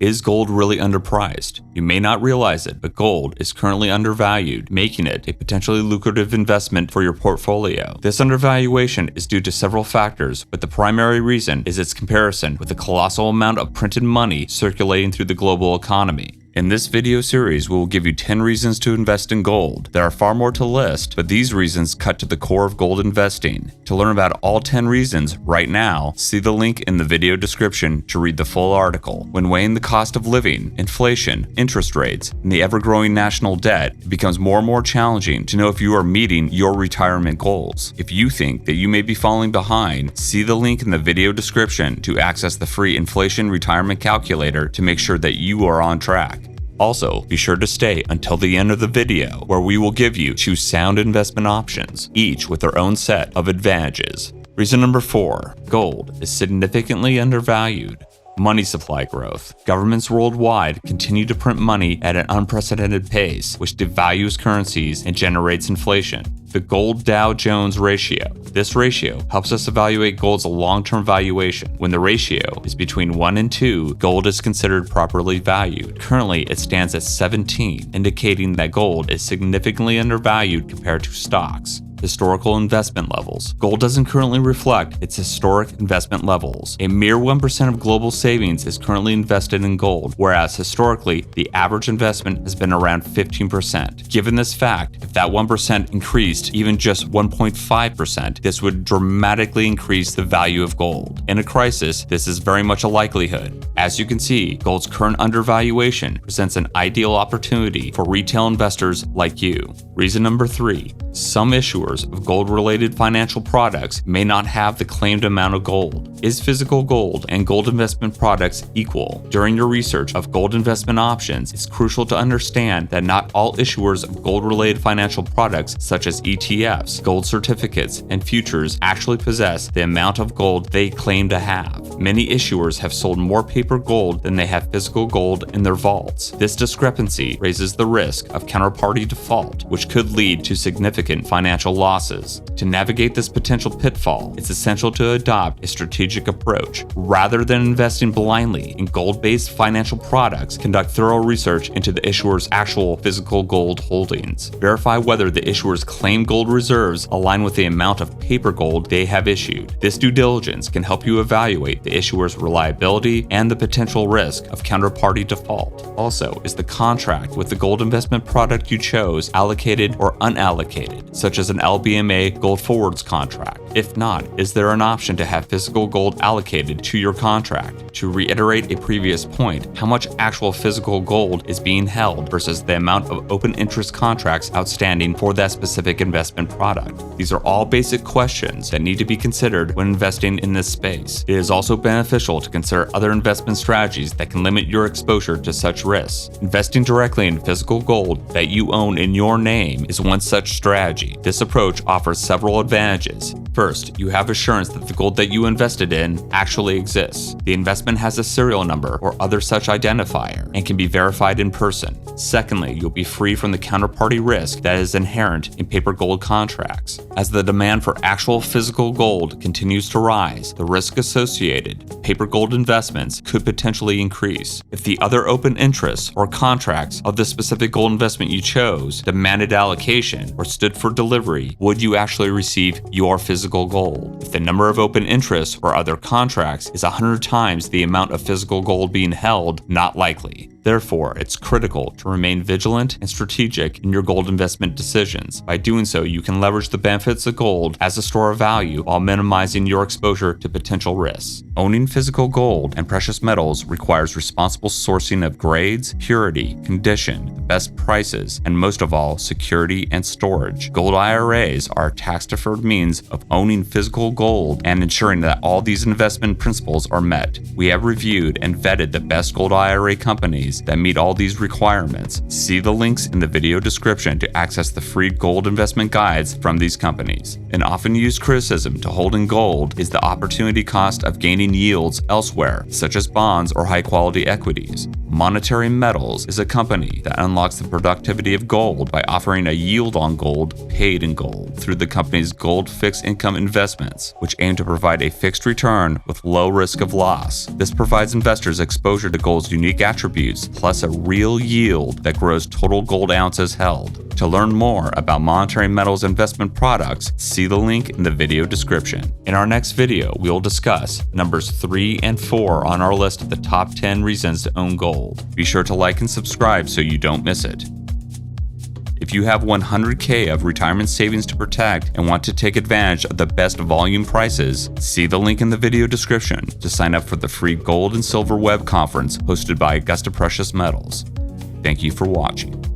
Is gold really underpriced? You may not realize it, but gold is currently undervalued, making it a potentially lucrative investment for your portfolio. This undervaluation is due to several factors, but the primary reason is its comparison with the colossal amount of printed money circulating through the global economy. In this video series, we will give you 10 reasons to invest in gold. There are far more to list, but these reasons cut to the core of gold investing. To learn about all 10 reasons right now, see the link in the video description to read the full article. When weighing the cost of living, inflation, interest rates, and the ever-growing national debt, it becomes more and more challenging to know if you are meeting your retirement goals. If you think that you may be falling behind, see the link in the video description to access the free Inflation Retirement Calculator to make sure that you are on track. Also, be sure to stay until the end of the video, where we will give you 2 sound investment options, each with their own set of advantages. Reason number 4, gold is significantly undervalued. Money supply growth. Governments worldwide continue to print money at an unprecedented pace, which devalues currencies and generates inflation. The gold Dow Jones ratio. This ratio helps us evaluate gold's long-term valuation. When the ratio is between 1 and 2, gold is considered properly valued. Currently, it stands at 17, indicating that gold is significantly undervalued compared to stocks. Historical investment levels. Gold doesn't currently reflect its historic investment levels. A mere 1% of global savings is currently invested in gold, whereas historically, the average investment has been around 15%. Given this fact, if that 1% increased even just 1.5%, this would dramatically increase the value of gold. In a crisis, this is very much a likelihood. As you can see, gold's current undervaluation presents an ideal opportunity for retail investors like you. Reason number 3, some issuers of gold-related financial products may not have the claimed amount of gold. Is physical gold and gold investment products equal? During your research of gold investment options, it's crucial to understand that not all issuers of gold-related financial products, such as ETFs, gold certificates, and futures, actually possess the amount of gold they claim to have. Many issuers have sold more paper gold than they have physical gold in their vaults. This discrepancy raises the risk of counterparty default, which could lead to significant financial losses. To navigate this potential pitfall, it's essential to adopt a strategic approach. Rather than investing blindly in gold-based financial products, conduct thorough research into the issuer's actual physical gold holdings. Verify whether the issuer's claimed gold reserves align with the amount of paper gold they have issued. This due diligence can help you evaluate the issuer's reliability and the potential risk of counterparty default. Also, is the contract with the gold investment product you chose allocated or unallocated, such as an LBMA gold forwards contract? If not, is there an option to have physical gold allocated to your contract? To reiterate a previous point, how much actual physical gold is being held versus the amount of open interest contracts outstanding for that specific investment product? These are all basic questions that need to be considered when investing in this space. It is also beneficial to consider other investment strategies that can limit your exposure to such risks. Investing directly in physical gold that you own in your name is one such strategy. This approach offers several advantages. First, you have assurance that the gold that you invested in actually exists. The investment has a serial number or other such identifier and can be verified in person. Secondly, you'll be free from the counterparty risk that is inherent in paper gold contracts. As the demand for actual physical gold continues to rise, the risk associated with paper gold investments could potentially increase. If the other open interests or contracts of the specific gold investment you chose demanded allocation or stood for delivery, would you actually receive your physical gold? If the number of open interests or other contracts is 100 times the amount of physical gold being held, not likely. Therefore, it's critical to remain vigilant and strategic in your gold investment decisions. By doing so, you can leverage the benefits of gold as a store of value while minimizing your exposure to potential risks. Owning physical gold and precious metals requires responsible sourcing of grades, purity, condition, the best prices, and most of all, security and storage. Gold IRAs are a tax-deferred means of owning physical gold and ensuring that all these investment principles are met. We have reviewed and vetted the best gold IRA companies that meet all these requirements. See the links in the video description to access the free gold investment guides from these companies. An often used criticism to holding gold is the opportunity cost of gaining yields elsewhere, such as bonds or high-quality equities. Monetary Metals is a company that unlocks the productivity of gold by offering a yield on gold paid in gold through the company's gold fixed income investments, which aim to provide a fixed return with low risk of loss. This provides investors exposure to gold's unique attributes plus a real yield that grows total gold ounces held. To learn more about Monetary Metals investment products, see the link in the video description. In our next video, we will discuss numbers 3 and 4 on our list of the top 10 reasons to own gold. Be sure to like and subscribe so you don't miss it. If you have $100K of retirement savings to protect and want to take advantage of the best volume prices, see the link in the video description to sign up for the free Gold and Silver Web Conference hosted by Augusta Precious Metals. Thank you for watching.